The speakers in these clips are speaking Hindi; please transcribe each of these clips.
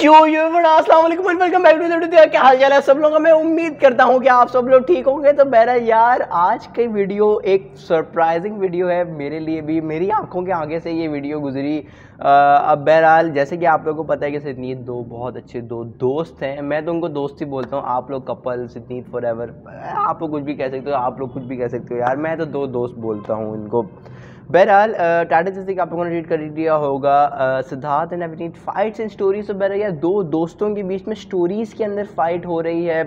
अस्सलाम वालेकुम and welcome back to the video. क्या हाल चाल है सब लोगों का। मैं उम्मीद करता हूँ कि आप सब लोग ठीक होंगे। तो मेरा यार आज की वीडियो एक सरप्राइजिंग वीडियो है मेरे लिए भी। मेरी आंखों के आगे से ये वीडियो गुजरी। अब बहरहाल जैसे कि आप लोगों को पता है कि सिदनीत दो बहुत अच्छे दोस्त हैं। मैं तो उनको दोस्त ही बोलता हूँ। आप लोग कपल, सिदनीत फॉरएवर, आप लोग कुछ भी कह सकते हो, आप लोग कुछ भी कह सकते हो यार। मैं तो दो दोस्त बोलता हूँ इनको। बहरहाल टाटा जैसे कि आप लोगों ने रीड कर दिया होगा, Siddharth and Avneet fights and stories. तो बहरहाल यार दो दोस्तों के बीच में स्टोरीज़ के अंदर फाइट हो रही है।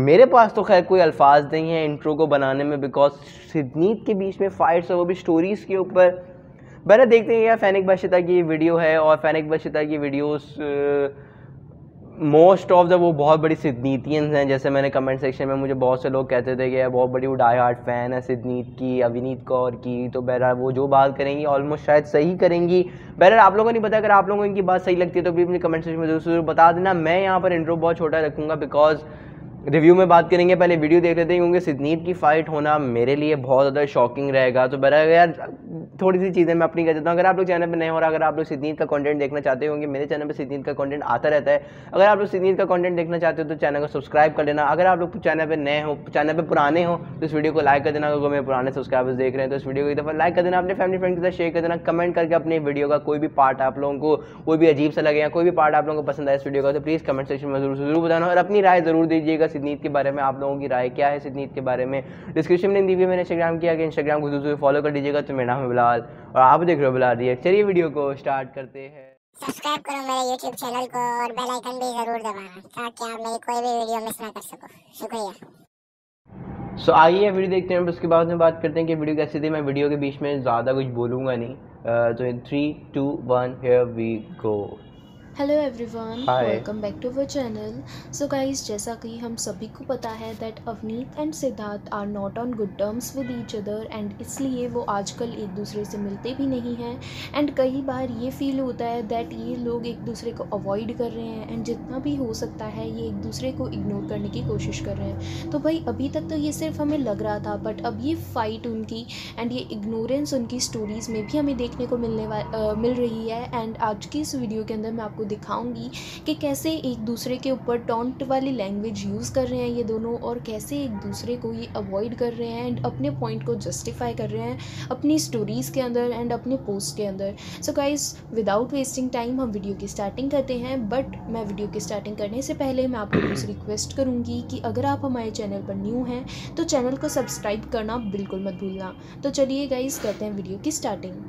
मेरे पास तो खैर कोई अल्फाज नहीं है इंट्रो को बनाने में, बिकॉज सिदनीत के बीच में फाइट्स है, वो भी स्टोरीज़ के ऊपर। बहरहाल देखते हैं यार, फैनिक बशिता की वीडियो है और फैनिक बशिता की वीडियोस मोस्ट ऑफ द वो बहुत बड़ी सिदनीतियंस हैं। जैसे मैंने कमेंट सेक्शन में मुझे बहुत से लोग कहते थे कि यार बहुत बड़ी वो डाई हार्ट फ़ैन है सिदनीत की, अविनीत कौर की। तो बहरहाल वो जो बात करेंगी ऑलमोस्ट शायद सही करेंगी। बहरहाल आप लोगों को नहीं पता, अगर आप लोगों को इनकी बात सही लगती है तो भी अपनी कमेंट सेक्शन में जरूर बता देना। मैं यहाँ पर इंट्रो बहुत छोटा रखूँगा बिकॉज रिव्यू में बात करेंगे, पहले वीडियो देख लेते हैं, क्योंकि सिदनीत की फ़ाइट होना मेरे लिए बहुत ज़्यादा शॉकिंग रहेगा। तो बहरहाल यार थोड़ी सी चीज़ें मैं अपनी कह देता हूँ। अगर आप लोग चैनल पे नए हो रहा, अगर आप लोग सिदनीत का कंटेंट देखना चाहते होंगे, मेरे चैनल पे सिदनीत का कंटेंट आता रहता है। अगर आप लोग सिदनीत का कंटेंट देखना चाहते हो तो चैनल को सब्सक्राइब कर लेना। अगर आप लोग चैनल पे नए हो, चैनल पे पुराने हो, तो इस वीडियो को लाइक कर देना। अगर मेरे पुराने सब्सक्राइबर्स देख रहे हैं तो इस वीडियो को एक दफ़ा लाइक कर देना, अपने फैमिली फ्रेंड के साथ शेयर कर देना, कमेंट करके अपने वीडियो का कोई भी पार्ट आप लोगों को कोई भी अजीब सा लगे या कोई भी पार्ट आप लोगों को पसंद आए इस वीडियो का, तो प्लीज़ कमेंट सेक्शन में जरूर बताना और अपनी राय ज़रूर दीजिएगा सिदनीत के बारे में। आप लोगों की राय क्या है सिदनीत के बारे में, डिस्क्रिप्शन में दी हुई मैंने इंस्टाग्राम किया कि इंस्टाग्राम को जरूर फॉलो कर दीजिएगा। तो मेरा नाम है बिलाल और आप देख रहे हो बिलाल रिएक्ट। चलिए वीडियो को स्टार्ट करते हैं। सब्सक्राइब करो मेरे YouTube चैनल को और बेल आइकन भी जरूर दबाना ताकि आप मेरी कोई भी वीडियो मिस ना कर सको। शुक्रिया। सो आइए वीडियो देखते हैं, उसके बाद में बात करते हैं कि वीडियो कैसी थी। मैं वीडियो के बीच में ज़्यादा कुछ बोलूँगा नहीं। तो in 3, 2, 1 here we go. Hello everyone, Hi. Welcome back to our channel. So guys, जैसा कि हम सभी को पता है that Avneet and Siddharth are not on good terms with each other and इसलिए वो आजकल एक दूसरे से मिलते भी नहीं हैं। एंड कई बार ये फील होता है दैट ये लोग एक दूसरे को अवॉइड कर रहे हैं एंड जितना भी हो सकता है ये एक दूसरे को इग्नोर करने की कोशिश कर रहे हैं। तो भाई अभी तक तो ये सिर्फ हमें लग रहा था, बट अब ये फाइट उनकी एंड ये इग्नोरेंस उनकी स्टोरीज़ में भी हमें देखने को मिल रही है। एंड आज की इस वीडियो के अंदर मैं आपको दिखाऊंगी कि कैसे एक दूसरे के ऊपर टॉन्ट वाली लैंग्वेज यूज़ कर रहे हैं ये दोनों, और कैसे एक दूसरे को ये अवॉइड कर रहे हैं एंड अपने पॉइंट को जस्टिफाई कर रहे हैं अपनी स्टोरीज़ के अंदर एंड अपने पोस्ट के अंदर। So guys, without wasting time हम वीडियो की स्टार्टिंग करते हैं। बट मैं वीडियो की स्टार्टिंग करने से पहले मैं आपको कुछ रिक्वेस्ट करूँगी कि अगर आप हमारे चैनल पर न्यू हैं तो चैनल को सब्सक्राइब करना बिल्कुल मत भूलना। तो चलिए गाइस, करते हैं वीडियो की स्टार्टिंग।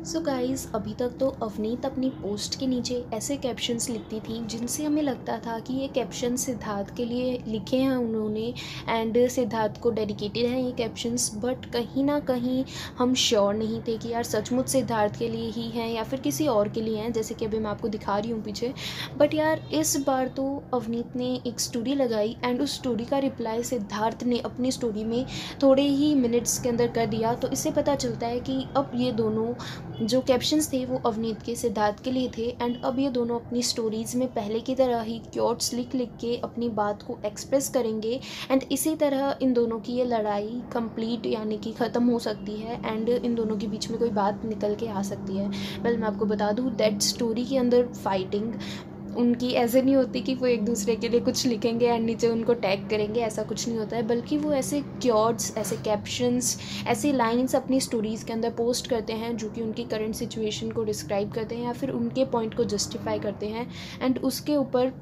सो गाइज़, अभी तक तो अवनीत अपनी पोस्ट के नीचे ऐसे कैप्शंस लिखती थी जिनसे हमें लगता था कि ये कैप्शन सिद्धार्थ के लिए लिखे हैं उन्होंने एंड सिद्धार्थ को डेडिकेटेड हैं ये कैप्शंस। बट कहीं ना कहीं हम श्योर नहीं थे कि यार सचमुच सिद्धार्थ के लिए ही हैं या फिर किसी और के लिए हैं, जैसे कि अभी मैं आपको दिखा रही हूँ पीछे। बट यार इस बार तो अवनीत ने एक स्टोरी लगाई एंड उस स्टोरी का रिप्लाई सिद्धार्थ ने अपनी स्टोरी में थोड़े ही मिनट्स के अंदर कर दिया। तो इससे पता चलता है कि अब ये दोनों जो कैप्शंस थे वो अवनीत के सिद्धार्थ के लिए थे एंड अब ये दोनों अपनी स्टोरीज़ में पहले की तरह ही क्योट्स लिख के अपनी बात को एक्सप्रेस करेंगे एंड इसी तरह इन दोनों की ये लड़ाई कंप्लीट यानी कि ख़त्म हो सकती है एंड इन दोनों के बीच में कोई बात निकल के आ सकती है। वेल, मैं आपको बता दूँ दैट स्टोरी के अंदर फाइटिंग उनकी ऐसे नहीं होती कि वो एक दूसरे के लिए कुछ लिखेंगे एंड नीचे उनको टैग करेंगे, ऐसा कुछ नहीं होता है। बल्कि वो ऐसे क्योर्ड्स, ऐसे कैप्शंस, ऐसी लाइंस अपनी स्टोरीज़ के अंदर पोस्ट करते हैं जो कि उनकी करंट सिचुएशन को डिस्क्राइब करते हैं या फिर उनके पॉइंट को जस्टिफाई करते हैं। एंड उसके ऊपर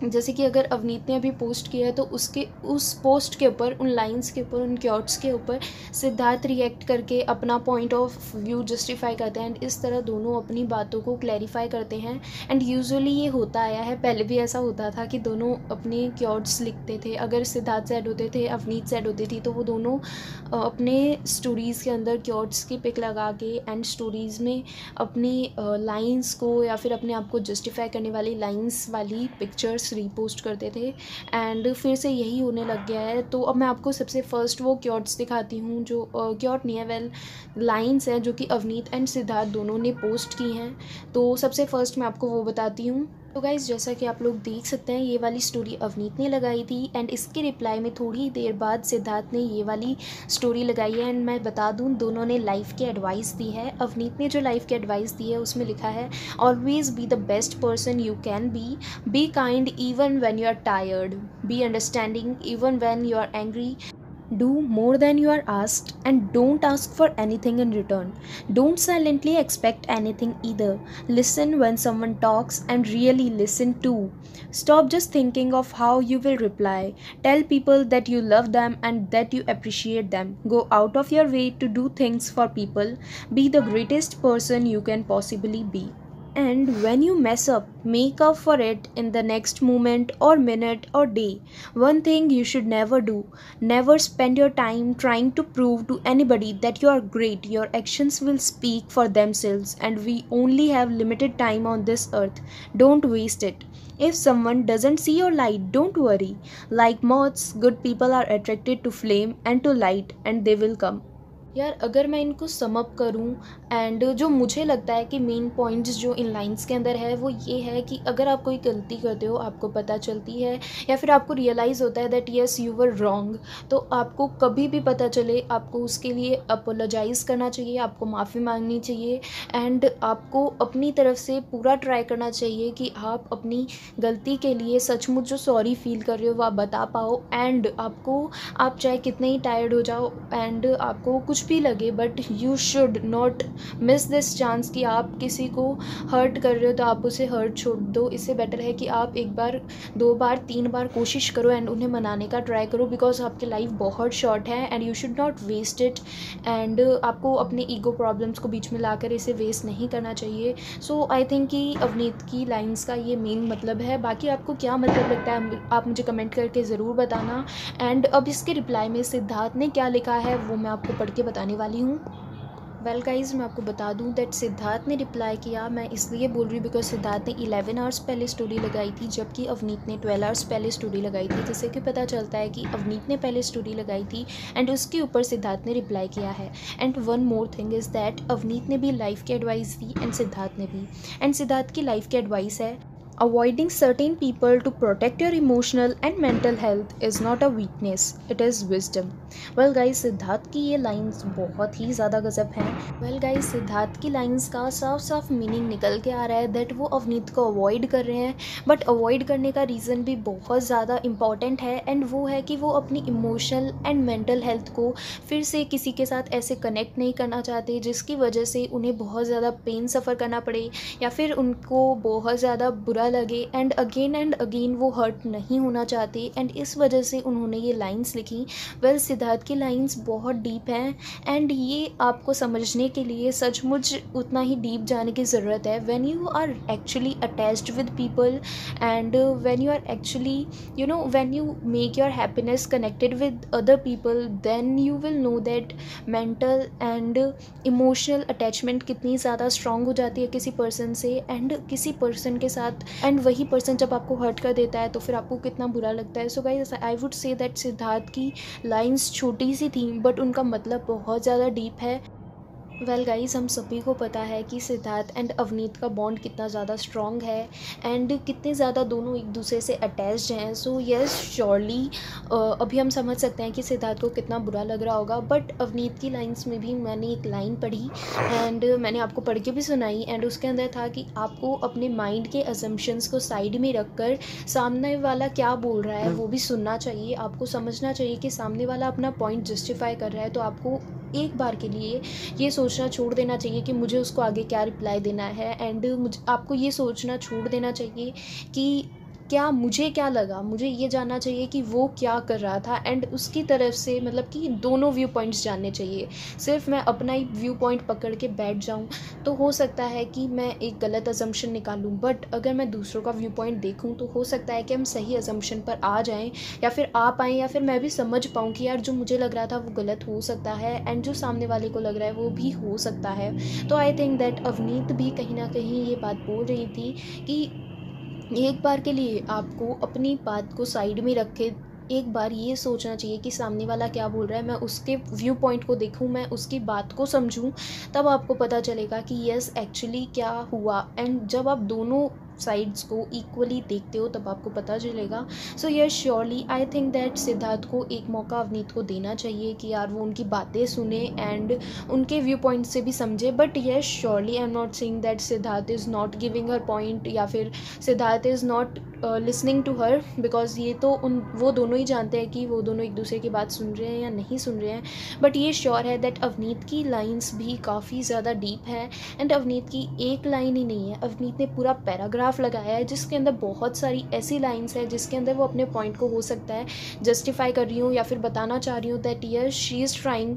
जैसे कि अगर अवनीत ने अभी पोस्ट किया है तो उसके उस पोस्ट के ऊपर, उन लाइंस के ऊपर, उन क्योट्स के ऊपर सिद्धार्थ रिएक्ट करके अपना पॉइंट ऑफ व्यू जस्टिफाई करते हैं एंड इस तरह दोनों अपनी बातों को क्लैरिफाई करते हैं। एंड यूजुअली ये होता आया है, पहले भी ऐसा होता था कि दोनों अपने क्योट्स लिखते थे। अगर सिद्धार्थ सैड होते थे, अवनीत सैड होती थी, तो वो दोनों अपने स्टोरीज़ के अंदर क्योट्स की पिक लगा के एंड स्टोरीज़ में अपनी लाइंस को या फिर अपने आप को जस्टिफाई करने वाली लाइंस वाली पिक्चर्स रीपोस्ट करते थे एंड फिर से यही होने लग गया है। तो अब मैं आपको सबसे फर्स्ट वो क्योट्स दिखाती हूँ जो क्योट नहीं है, वेल लाइंस हैं जो कि अवनीत एंड सिद्धार्थ दोनों ने पोस्ट की हैं। तो सबसे फर्स्ट मैं आपको वो बताती हूँ तो गाइज़ जैसा कि आप लोग देख सकते हैं ये वाली स्टोरी अवनीत ने लगाई थी एंड इसके रिप्लाई में थोड़ी देर बाद सिद्धार्थ ने ये वाली स्टोरी लगाई है। एंड मैं बता दूं दोनों ने लाइफ की एडवाइस दी है। अवनीत ने जो लाइफ की एडवाइस दी है उसमें लिखा है always be the best person you can be kind even when you are tired, be understanding even when you are angry, do more than you are asked and don't ask for anything in return. Don't silently expect anything either. Listen when someone talks and really listen too. Stop just thinking of how you will reply. Tell people that you love them and that you appreciate them. Go out of your way to do things for people. Be the greatest person you can possibly be. And when you mess up, make up for it in the next moment or minute or day. One thing you should never do, never spend your time trying to prove to anybody that you are great. Your actions will speak for themselves and we only have limited time on this earth. Don't waste it. If someone doesn't see your light, don't worry. Like moths, good people are attracted to flame and to light and they will come. यार अगर मैं इनको समअप करूं एंड जो मुझे लगता है कि मेन पॉइंट्स जो इन लाइंस के अंदर है वो ये है कि अगर आप कोई गलती करते हो, आपको पता चलती है या फिर आपको रियलाइज़ होता है that yes you were wrong, तो आपको कभी भी पता चले आपको उसके लिए अपोलोजाइज़ करना चाहिए, आपको माफ़ी मांगनी चाहिए एंड आपको अपनी तरफ से पूरा ट्राई करना चाहिए कि आप अपनी गलती के लिए सचमुच जो सॉरी फील कर रहे हो वो आप बता पाओ। एंड आपको आप चाहे कितने ही टायर्ड हो जाओ एंड आपको कुछ भी लगे but you should not miss this chance कि आप किसी को हर्ट कर रहे हो तो आप उसे हर्ट छोड़ दो। इससे बेटर है कि आप एक बार, दो बार, तीन बार कोशिश करो एंड उन्हें मनाने का ट्राई करो बिकॉज आपकी लाइफ बहुत शॉर्ट है and you should not waste it. And आपको अपने ईगो प्रॉब्लम्स को बीच में लाकर इसे वेस्ट नहीं करना चाहिए। सो आई थिंक कि अवनीत की लाइन्स का ये मेन मतलब है। बाकी आपको क्या मतलब लगता है आप मुझे कमेंट करके ज़रूर बताना। एंड अब इसके रिप्लाई में सिद्धार्थ ने क्या लिखा है वो मैं आपको पढ़ के बताने वाली हूँ। वेल गाइज मैं आपको बता दूं दैट सिद्धार्थ ने रिप्लाई किया, मैं इसलिए बोल रही हूँ बिकॉज सिद्धार्थ ने 11 आवर्स पहले स्टोरी लगाई थी जबकि अवनीत ने 12 आवर्स पहले स्टोरी लगाई थी, जिससे कि पता चलता है कि अवनीत ने पहले स्टोरी लगाई थी एंड उसके ऊपर सिद्धार्थ ने रिप्लाई किया है। And one more thing is that Avneet ने भी लाइफ की एडवाइस दी एंड सिद्धार्थ ने भी। एंड सिद्धार्थ की लाइफ की एडवाइस है avoiding certain people to protect your emotional and mental health is not a weakness, it is wisdom. Well guys Siddharth की ये लाइंस बहुत ही ज़्यादा गजब हैं। Well guys सिद्धार्थ की लाइंस का साफ साफ मीनिंग निकल के आ रहा है दैट वो अवनीत को अवॉइड कर रहे हैं बट अवॉइड करने का रीज़न भी बहुत ज़्यादा इंपॉर्टेंट है एंड वो है कि वो अपनी इमोशनल एंड मेंटल हेल्थ को फिर से किसी के साथ ऐसे कनेक्ट नहीं करना चाहते जिसकी वजह से उन्हें बहुत ज़्यादा पेन सफ़र करना पड़े या फिर उनको बहुत ज़्यादा बुरा लगे एंड अगेन वो हर्ट नहीं होना चाहते एंड इस वजह से उन्होंने ये लाइंस लिखी। वेल सिद्धार्थ की लाइंस बहुत डीप हैं एंड ये आपको समझने के लिए सचमुच उतना ही डीप जाने की ज़रूरत है। When you are actually attached with people and when you are actually when you make your happiness connected with other people then you will know that mental and emotional attachment कितनी ज़्यादा स्ट्रॉन्ग हो जाती है किसी पर्सन से एंड किसी पर्सन के साथ एंड वही पर्सन जब आपको हर्ट कर देता है तो फिर आपको कितना बुरा लगता है। So guys I would say that Siddharth की लाइंस छोटी सी थी बट उनका मतलब बहुत ज़्यादा डीप है। वेल गाइस हम सभी को पता है कि सिद्धार्थ एंड अवनीत का बॉन्ड कितना ज़्यादा स्ट्रॉन्ग है एंड कितने ज़्यादा दोनों एक दूसरे से अटैच्ड हैं। सो यस श्योरली अभी हम समझ सकते हैं कि सिद्धार्थ को कितना बुरा लग रहा होगा बट अवनीत की लाइंस में भी मैंने एक लाइन पढ़ी एंड मैंने आपको पढ़ के भी सुनाई एंड उसके अंदर था कि आपको अपने माइंड के असम्पशंस को साइड में रख कर सामने वाला क्या बोल रहा है वो भी सुनना चाहिए। आपको समझना चाहिए कि सामने वाला अपना पॉइंट जस्टिफाई कर रहा है तो आपको एक बार के लिए ये सोचना छोड़ देना चाहिए कि मुझे उसको आगे क्या रिप्लाई देना है एंड आपको ये सोचना छोड़ देना चाहिए कि क्या मुझे क्या लगा, मुझे ये जानना चाहिए कि वो क्या कर रहा था एंड उसकी तरफ से मतलब कि दोनों व्यू पॉइंट्स जानने चाहिए। सिर्फ मैं अपना ही व्यू पॉइंट पकड़ के बैठ जाऊं तो हो सकता है कि मैं एक गलत अजम्पशन निकालूं बट अगर मैं दूसरों का व्यू पॉइंट देखूं तो हो सकता है कि हम सही अजम्पशन पर आ जाएं या फिर आ पाएँ या फिर मैं भी समझ पाऊँ कि यार जो मुझे लग रहा था वो गलत हो सकता है एंड जो सामने वाले को लग रहा है वो भी हो सकता है। तो आई थिंक दैट अवनीत भी कहीं ना कहीं ये बात बोल रही थी कि एक बार के लिए आपको अपनी बात को साइड में रख के एक बार ये सोचना चाहिए कि सामने वाला क्या बोल रहा है, मैं उसके व्यू पॉइंट को देखूं, मैं उसकी बात को समझूं, तब आपको पता चलेगा कि यस एक्चुअली क्या हुआ। एंड जब आप दोनों साइड्स को इक्वली देखते हो तब आपको पता चलेगा। So yes surely I think that Siddharth को एक मौका अवनीत को देना चाहिए कि यार वो उनकी बातें सुने एंड उनके व्यू पॉइंट से भी समझे। But yes surely I am not saying that Siddharth is not giving her point या फिर Siddharth is not listening to her, because ये तो वो दोनों ही जानते हैं कि वो दोनों एक दूसरे की बात सुन रहे हैं या नहीं सुन रहे हैं। बट ये श्योर है दैट अवनीत की लाइन्स भी काफ़ी ज़्यादा डीप है एंड अवनीत की एक लाइन ही नहीं है, अवनीत ने पूरा पैराग्राफ लगाया है जिसके अंदर बहुत सारी ऐसी लाइन्स है जिसके अंदर वो अपने पॉइंट को हो सकता है जस्टिफाई कर रही हूँ या फिर बताना चाह रही हूँ that yes she is trying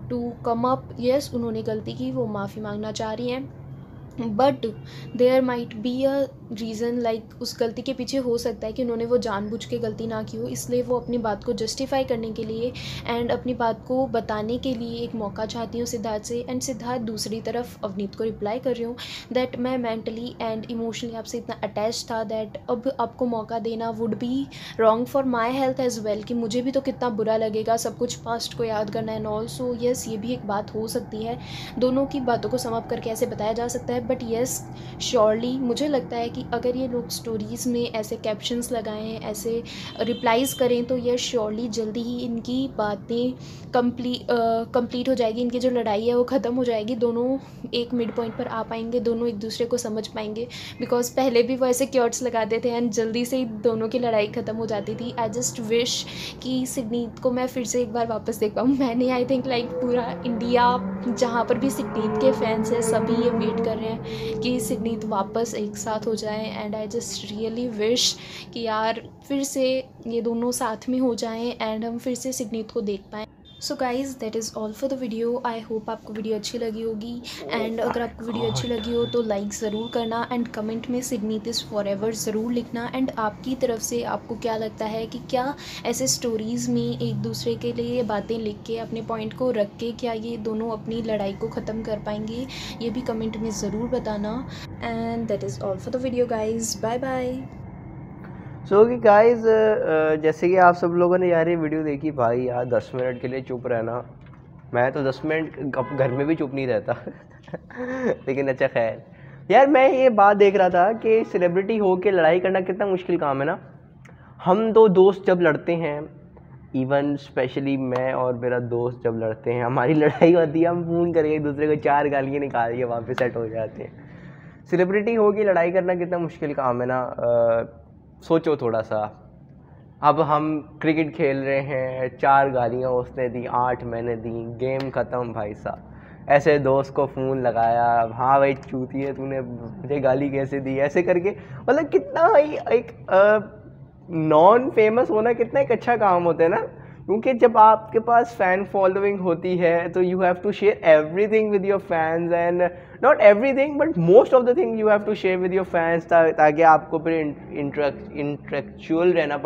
to come up, yes उन्होंने गलती की, वो माफ़ी मांगना चाह रही हैं। But there might be a reason, like उस गलती के पीछे हो सकता है कि उन्होंने वो जानबूझ के गलती ना की हो, इसलिए वो अपनी बात को जस्टिफाई करने के लिए एंड अपनी बात को बताने के लिए एक मौका चाहती हूँ सिद्धार्थ से। एंड सिद्धार्थ दूसरी तरफ अवनीत को रिप्लाई कर रही हूँ दैट मैं मेंटली एंड इमोशनली आपसे इतना अटैच था दैट अब आपको मौका देना would be wrong for my health as well, कि मुझे भी तो कितना बुरा लगेगा सब कुछ पास्ट को याद करना एंड ऑल। सो यस ये भी एक बात हो सकती है, दोनों की बातों को सम अप करके ऐसे बताया जा सकता है। बट येस श्योरली मुझे लगता है कि अगर ये लोग स्टोरीज़ में ऐसे कैप्शंस लगाएं, ऐसे रिप्लाईज़ करें तो ये श्योरली जल्दी ही इनकी बातें कंप्लीट हो जाएगी, इनकी जो लड़ाई है वो ख़त्म हो जाएगी, दोनों एक मिड पॉइंट पर आ पाएंगे, दोनों एक दूसरे को समझ पाएंगे। बिकॉज पहले भी वो ऐसे क्योट्स लगाते थे एंड जल्दी से ही दोनों की लड़ाई ख़त्म हो जाती थी। आई जस्ट विश कि सिडनीत को मैं फिर से एक बार वापस देख पाऊँ। मैंने आई थिंक लाइक पूरा इंडिया जहाँ पर भी सिडनीत के फैंस हैं सभी ये वेट कर रहे हैं कि सिडनीत वापस एक साथ हो जाए and I just really wish कि यार फिर से ये दोनों साथ में हो जाएं एंड हम फिर से सिडनीत को देख पाएँ। So guys that is all for the video. I hope आपको वीडियो अच्छी लगी होगी एंड अगर आपको वीडियो अच्छी लगी हो तो लाइक ज़रूर करना एंड कमेंट में सिडनीत इज़ फॉरएवर ज़रूर लिखना। एंड आपकी तरफ से आपको क्या लगता है कि क्या ऐसे स्टोरीज़ में एक दूसरे के लिए बातें लिख के अपने पॉइंट को रख के क्या ये दोनों अपनी लड़ाई को ख़त्म कर पाएंगे, ये भी कमेंट में ज़रूर बताना। And that is all for the video guys, bye bye. So कि गाइस जैसे कि आप सब लोगों ने यार ये वीडियो देखी, भाई यार 10 मिनट के लिए चुप रहना, मैं तो 10 मिनट घर में भी चुप नहीं रहता लेकिन अच्छा खैर यार, मैं ये बात देख रहा था कि सेलिब्रिटी हो के लड़ाई करना कितना मुश्किल काम है ना। हम दो दोस्त जब लड़ते हैं, इवन स्पेशली मैं और मेरा दोस्त जब लड़ते हैं, हमारी लड़ाई होती है, हम फ़ोन करके एक दूसरे को 4 गालियाँ निकाल के वापस सेट हो जाते हैं। सेलिब्रिटी हो के लड़ाई करना कितना मुश्किल काम है ना। सोचो थोड़ा सा, अब हम क्रिकेट खेल रहे हैं, 4 गालियाँ उसने दी, 8 मैंने दी, गेम ख़त्म भाई साहब। ऐसे दोस्त को फ़ोन लगाया, हाँ भाई चूती है तूने मुझे गाली कैसे दी, ऐसे करके, मतलब कितना ही एक नॉन फेमस होना कितना एक अच्छा काम होता है ना। क्योंकि जब आपके पास फ़ैन फॉलोइंग होती है तो you have to share everything with your fans, and not everything but most of the thing you have to share with your fans, ताकि आपको फिर इंटेलेक्चुअल रहना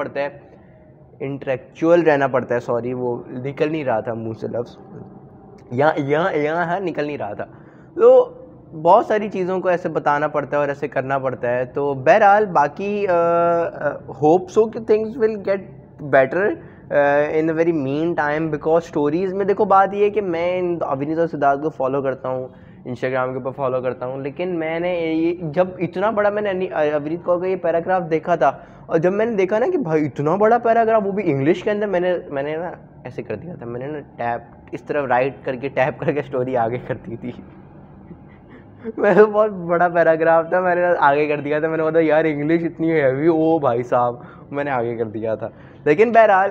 पड़ता है। सॉरी वो निकल नहीं रहा था मुंह से लफ्ज़, यहाँ है निकल नहीं रहा था। तो बहुत सारी चीज़ों को ऐसे बताना पड़ता है और ऐसे करना पड़ता है। तो बहरहाल बाकी होप सो कि things will get better in a very mean time, because stories में देखो बात ये है कि मैं अविनीत और सिद्धार्थ को फॉलो करता हूँ, इंस्टाग्राम के ऊपर फॉलो करता हूँ, लेकिन मैंने ये जब इतना बड़ा मैंने अविनीत कौर का ये पैराग्राफ देखा था, और जब मैंने देखा ना कि भाई इतना बड़ा पैराग्राफ वो भी इंग्लिश के अंदर, मैंने ना ऐसे कर दिया था, मैंने ना टैप इस तरफ राइट करके टैप करके स्टोरी आगे कर दी थी मैं तो बहुत बड़ा पैराग्राफ था, मैंने आगे कर दिया था, मैंने बोला यार इंग्लिश इतनी हैवी, ओ भाई साहब, मैंने आगे कर दिया था। लेकिन बहरहाल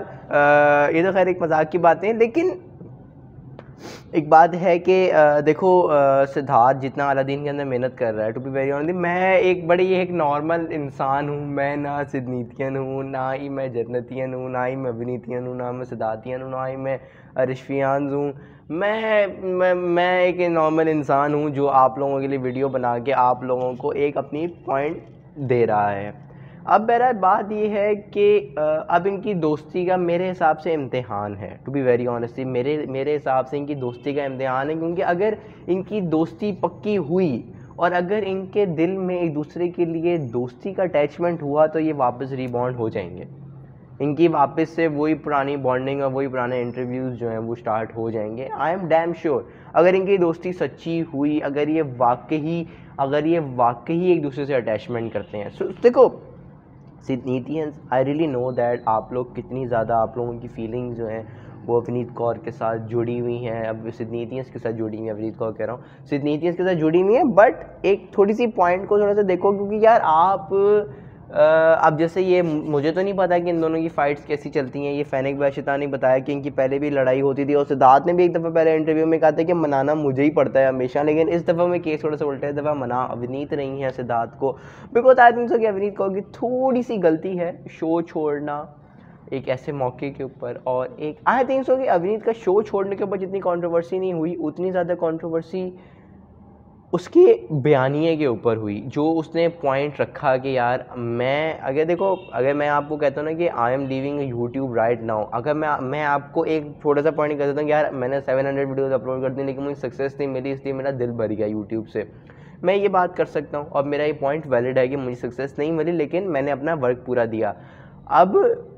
ये तो खैर एक मजाक की बातें, लेकिन एक बात है कि देखो सिद्धार्थ जितना अलादीन के अंदर मेहनत कर रहा है, टू बी वेरी ऑनेस्ट, मैं एक नॉर्मल इंसान हूँ, मैं ना सिडनीतियन हूँ, ना ही मैं जन्नतियन हूँ, ना ही मैं विनीतियन हूँ, ना मैं सिद्धार्थियन हूँ, ना ही मैं रिश्फियान हूँ। मैं एक नॉर्मल इंसान हूँ जो आप लोगों के लिए वीडियो बना के आप लोगों को एक अपनी पॉइंट दे रहा है। अब बहरहाल बात ये है कि अब इनकी दोस्ती का मेरे हिसाब से इम्तिहान है, टू बी वेरी ऑनेस्टली मेरे हिसाब से इनकी दोस्ती का इम्तिहान है, क्योंकि अगर इनकी दोस्ती पक्की हुई और अगर इनके दिल में एक दूसरे के लिए दोस्ती का अटैचमेंट हुआ तो ये वापस रीबॉन्ड हो जाएंगे, इनकी वापस से वही पुरानी बॉन्डिंग और वही पुराने इंटरव्यूज़ जो हैं वो स्टार्ट हो जाएंगे। आई एम डैम श्योर अगर इनकी दोस्ती सच्ची हुई, अगर ये वाकई अगर ये वाकई एक दूसरे से अटैचमेंट करते हैं। सो देखो सिडनीटियंस, आई रियली नो दैट आप लोग कितनी ज़्यादा, आप लोगों की फीलिंग्स जो हैं वो अवनीत कौर के साथ जुड़ी हुई हैं। अब सिडनीटियंस के साथ जुड़ी हुई हैं, अवनीत कौर कह रहा हूँ, सिडनीटियंस के साथ जुड़ी हुई हैं। बट एक थोड़ी सी पॉइंट को थोड़ा सा देखो, क्योंकि यार आप अब जैसे ये मुझे तो नहीं पता कि इन दोनों की फ़ाइट्स कैसी चलती हैं। ये फैनिक बाशिता ने बताया कि इनकी पहले भी लड़ाई होती थी, और सिद्धार्थ ने भी एक दफ़ा पहले इंटरव्यू में कहा था कि मनाना मुझे ही पड़ता है हमेशा, लेकिन इस दफ़ा में केस थोड़ा सा उल्टा है, इस दफ़ा मना अवनीत नहीं है सिद्धार्थ को, बिकॉज आई थिंक सो कि अवनीत कौर की थोड़ी सी गलती है शो छोड़ना एक ऐसे मौके के ऊपर। और एक आई थिंक सो कि अवनीत का शो छोड़ने के ऊपर जितनी कंट्रोवर्सी नहीं हुई, उतनी ज़्यादा कंट्रोवर्सी उसके बयानिए के ऊपर हुई, जो उसने पॉइंट रखा कि यार मैं अगर देखो, अगर मैं आपको कहता हूँ ना कि I am leaving YouTube right now, अगर मैं आपको एक छोटा सा पॉइंट कर देता हूँ कि यार मैंने 700 वीडियोस अपलोड कर दी लेकिन मुझे सक्सेस नहीं मिली, इसलिए मेरा दिल भर गया यूट्यूब से, मैं ये बात कर सकता हूँ और मेरा ये पॉइंट वैलिड है कि मुझे सक्सेस नहीं मिली लेकिन मैंने अपना वर्क पूरा दिया। अब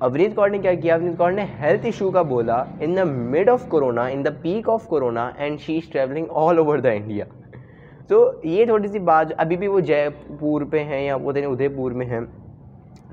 अवनीत कौर ने क्या किया, अवनीत कौर ने हेल्थ इशू का बोला in the mid of corona, in the peak of corona, and she is travelling all over the India. तो ये थोड़ी सी बात, अभी भी वो जयपुर पे हैं या वो उदयपुर में हैं,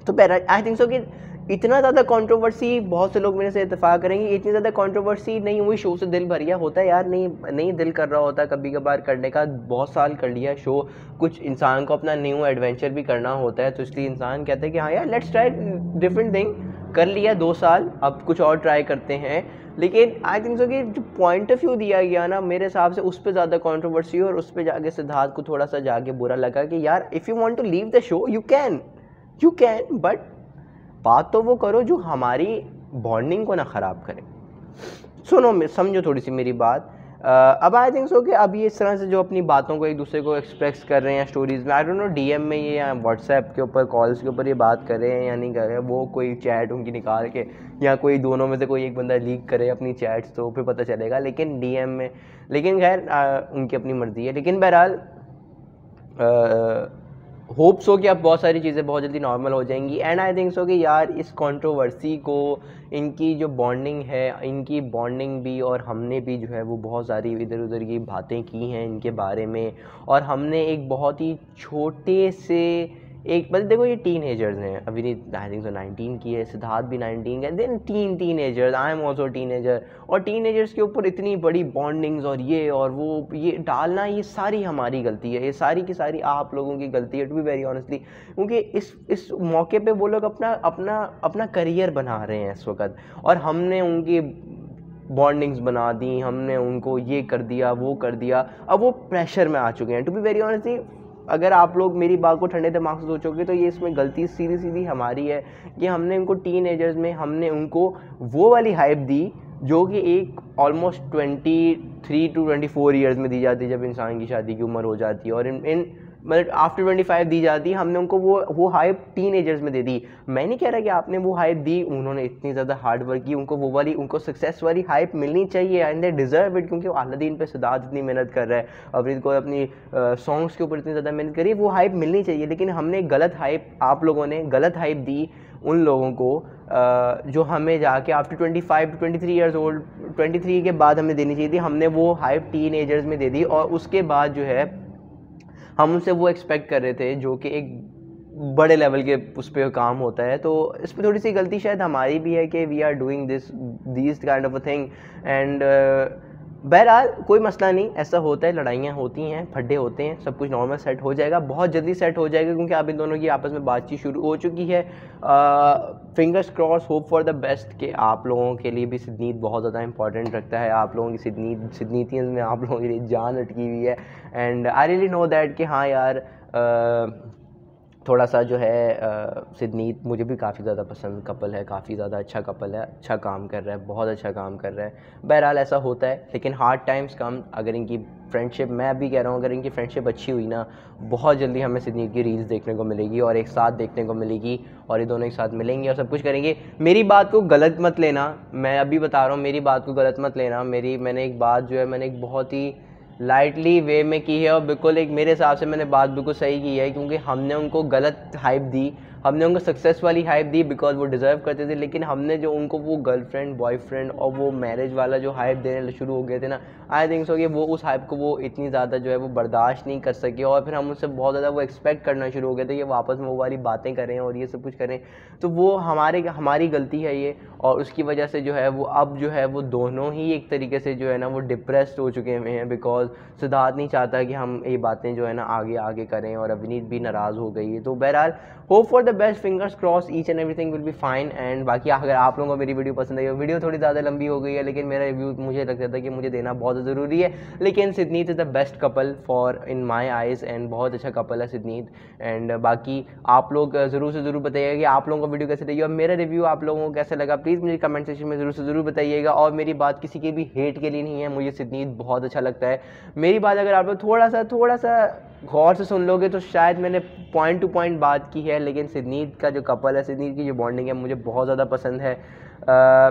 तो आई थिंक सो कि इतना ज़्यादा कंट्रोवर्सी, बहुत से लोग मेरे से इत्तेफाक करेंगे, इतनी ज़्यादा कंट्रोवर्सी नहीं हुई, शो से दिल भरिया होता है यार, नहीं दिल कर रहा होता कभी कभार करने का, बहुत साल कर लिया शो, कुछ इंसान को अपना न्यू एडवेंचर भी करना होता है, तो इसलिए इंसान कहते हैं कि हाँ यार लेट्स ट्राई डिफरेंट थिंग, कर लिया 2 साल, अब कुछ और ट्राई करते हैं। लेकिन आई थिंक सो कि जो पॉइंट ऑफ व्यू दिया गया ना, मेरे हिसाब से उस पर ज़्यादा कंट्रोवर्सी, और उस पर जाके सिद्धार्थ को थोड़ा सा जाके बुरा लगा कि यार if you want to leave the show you can, but बात तो वो करो जो हमारी बॉन्डिंग को ना ख़राब करे। सुनो, समझो थोड़ी सी मेरी बात। अब आई थिंक सो कि अब ये इस तरह से जो अपनी बातों को एक दूसरे को एक्सप्रेस कर रहे हैं स्टोरीज़ में, आई डोंट नो डीएम में ये या व्हाट्सएप के ऊपर कॉल्स के ऊपर ये बात कर रहे हैं या नहीं कर रहे हैं, वो कोई चैट उनकी निकाल के या कोई दोनों में से कोई एक बंदा लीक करे अपनी चैट्स, तो फिर पता चलेगा, लेकिन डीएम में, लेकिन खैर उनकी अपनी मर्ज़ी है। लेकिन बहरहाल होप सो कि अब बहुत सारी चीज़ें बहुत जल्दी नॉर्मल हो जाएंगी, एंड आई थिंक सो कि यार इस कंट्रोवर्सी को, इनकी जो बॉन्डिंग है, इनकी बॉन्डिंग भी, और हमने भी जो है वो बहुत सारी इधर उधर की बातें की हैं इनके बारे में, और हमने एक बहुत ही छोटे से एक, मतलब देखो ये टीनेजर्स हैं, अवनीत आई थिंक सो 19 की है, सिद्धार्थ भी 19 का है, then teenagers, I am also teenager, और टीनेजर्स के ऊपर इतनी बड़ी बॉन्डिंग्स और ये और वो ये डालना, ये सारी हमारी गलती है, ये सारी की सारी आप लोगों की गलती है, टू बी वेरी ऑनेस्टली, क्योंकि इस मौके पे वो लोग अपना करियर बना रहे हैं इस वक्त, और हमने उनकी बॉन्डिंग्स बना दी, हमने उनको ये कर दिया वो कर दिया, अब वो प्रेशर में आ चुके हैं। टू बी वेरी ऑनेस्टली, अगर आप लोग मेरी बात को ठंडे दिमाग से सोचोगे तो ये इसमें गलती सीधी हमारी है कि हमने उनको टीनेजर्स में हमने उनको वो वाली हाइप दी जो कि एक ऑलमोस्ट 23 to 24 ईयर्स में दी जाती है, जब इंसान की शादी की उम्र हो जाती है, और इन मतलब आफ्टर 25 दी जाती है, हमने उनको वो हाइप टीनेजर्स में दे दी। मैं नहीं कह रहा कि आपने वो हाइप दी, उन्होंने इतनी ज़्यादा हार्ड वर्क की, उनको सक्सेस वाली हाइप मिलनी चाहिए, एंड दे डिज़र्व इट, क्योंकि अलादीन पे सिद्धार्थ इतनी मेहनत कर रहा है, अवनीत को अपनी सॉन्ग्स के ऊपर इतनी ज़्यादा मेहनत करी, वो हाइप मिलनी चाहिए। लेकिन हमने गलत हाइप, आप लोगों ने गलत हाइप दी उन लोगों को जो हमें जाके आफ्टर 25 to 23 ईयर्स ओल्ड, 23 के बाद हमें देनी चाहिए थी, हमने वो हाइप टीनेजर्स में दे दी, और उसके बाद जो है हम उनसे वो एक्सपेक्ट कर रहे थे जो कि एक बड़े लेवल के उस पर काम होता है। तो इस पर थोड़ी सी गलती शायद हमारी भी है कि we are doing this kind of a thing, and बहरहाल कोई मसला नहीं, ऐसा होता है, लड़ाइयाँ होती हैं, फड्डे होते हैं, सब कुछ नॉर्मल सेट हो जाएगा, बहुत जल्दी सेट हो जाएगा, क्योंकि अब इन दोनों की आपस में बातचीत शुरू हो चुकी है। Fingers cross, hope for the best कि आप लोगों के लिए भी सिडनीत बहुत ज़्यादा इंपॉर्टेंट रखता है, आप लोगों की सिडनीतियंस में आप लोगों के लिए जान अटकी हुई है, and I really know that कि हाँ यार थोड़ा सा जो है सिडनीत मुझे भी काफ़ी ज़्यादा पसंद कपल है, काफ़ी ज़्यादा अच्छा कपल है, अच्छा काम कर रहा है, बहुत अच्छा काम कर रहा है। बहरहाल ऐसा होता है, लेकिन हार्ड टाइम्स कम, अगर इनकी फ्रेंडशिप, मैं अभी कह रहा हूँ, अगर इनकी फ्रेंडशिप अच्छी हुई ना, बहुत जल्दी हमें सिडनीत की रील्स देखने को मिलेगी और एक साथ देखने को मिलेगी, और ये दोनों एक साथ मिलेंगे और सब कुछ करेंगे। मेरी बात को गलत मत लेना, मैं अभी बता रहा हूँ, मेरी बात को गलत मत लेना, मैंने एक बात जो है मैंने एक बहुत ही लाइटली वे में की है, और बिल्कुल एक मेरे हिसाब से मैंने बात बिल्कुल सही की है, क्योंकि हमने उनको गलत हाइप दी, हमने उनको सक्सेस वाली हाइप दी बिकॉज वो डिज़र्व करते थे, लेकिन हमने जो उनको वो गर्लफ्रेंड बॉयफ्रेंड और वो मैरिज वाला जो हाइप देने शुरू हो गए थे ना, आई थिंक सो कि वो उस हाइप को वो इतनी ज़्यादा जो है वो बर्दाश्त नहीं कर सके और फिर हम उससे बहुत ज़्यादा वो एक्सपेक्ट करना शुरू हो गए थे कि वापस में वो वाली बातें करें और ये सब कुछ करें। तो वो हमारी गलती है ये, और उसकी वजह से जो है वो अब जो है वो दोनों ही एक तरीके से जो है ना वो डिप्रेस्ड हो चुके हुए हैं, बिकॉज सिद्धार्थ नहीं चाहता कि हम ये बातें जो है ना आगे आगे करें और अविनीत भी नाराज़ हो गई है। तो बहरहाल hope for the best, fingers cross, each and everything will be fine. And बाकी अगर आप लोगों को मेरी वीडियो पसंद आई, वीडियो थोड़ी ज़्यादा लंबी हो गई है लेकिन मेरा रिव्यू मुझे लगता था कि मुझे देना बहुत ज़रूरी है, लेकिन Sidneet is the best couple for in my eyes and बहुत अच्छा कपल है सिदनीत। एंड बाकी आप लोग ज़रूर से ज़रूर बताइएगा कि आप लोगों को वीडियो कैसे लगी और मेरा रिव्यू आप लोगों को कैसा लगा, प्लीज़ मुझे कमेंट सेक्शन में ज़रूर से ज़रूर बताइएगा। और मेरी बात किसी के भी हेट के लिए नहीं है, मुझे सिदनीत बहुत अच्छा लगता है। मेरी बात अगर आप लोग थोड़ा सा गौर से सुन लोगे तो शायद मैंने पॉइंट टू पॉइंट बात की है, लेकिन सिदनीत का जो कपल है, सिदनीत की जो बॉन्डिंग है मुझे बहुत ज़्यादा पसंद है।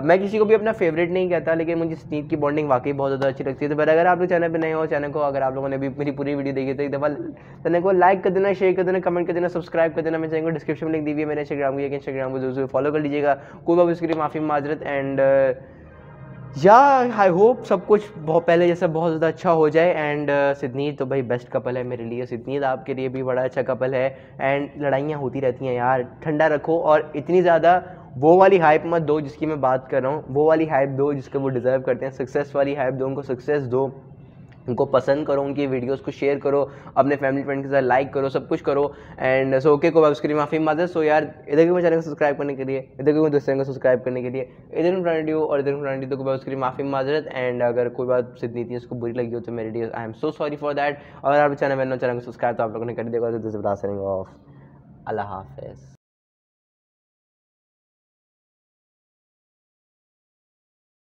मैं किसी को भी अपना फेवरेट नहीं कहता, लेकिन मुझे सिदनीत की बॉन्डिंग वाकई बहुत ज़्यादा अच्छी लगती है। तो अगर आप लोग चैनल पे नए हो, चैनल को अगर आप लोगों ने भी मेरी पूरी वीडियो देखी तो एक दफ़ा चैनल को लाइक कर देना, शेयर कर देना, कमेंट कर देना, सब्सक्राइब कर देना। मैं चैनल को डिस्क्रिप्शन में लिंक दी हुई है मेरे इंस्टाग्राम की, इंस्टाग्राम को जरूर फॉलो कर लीजिएगा। कोई बात उसके लिए माफ़ी माजरत। एंड या आई होप सब कुछ बहुत पहले जैसा बहुत ज़्यादा अच्छा हो जाए। एंड सिदनीत तो भाई बेस्ट कपल है मेरे लिए, सिदनीत आपके लिए भी बड़ा अच्छा कपल है। एंड लड़ाइयाँ होती रहती हैं यार, ठंडा रखो और इतनी ज़्यादा वो वाली हाइप मत दो जिसकी मैं बात कर रहा हूँ, वो वाली हाइप दो जिसका वो डिज़र्व करते हैं। सक्सेस वाली हाइप दो, उनको सक्सेस दो, उनको पसंद करो, उनकी वीडियोस को शेयर करो, अपने फैमिली फ्रेंड के साथ लाइक करो, सब कुछ करो। एंड सो ओके को उसके लिए माफ़ी माजर। सो यार इधर को चैनल को सब्सक्राइब करने के लिए, इधर को दूसरे चैनल को सब्सक्राइब करने के लिए, इधर फ्रेंडियो और इधर फ्रेंडियो, तो उसके लिए माफ़ी माजरत। एंड अगर कोई बात सिदनीत इसको बुरी लगी हो तो मेरे लिए I am so sorry for that. और आप चैनल को सब्सक्राइब तो आप लोगों ने कर दिया, तो दिस इज ऑफ। अल्लाह हाफिज़।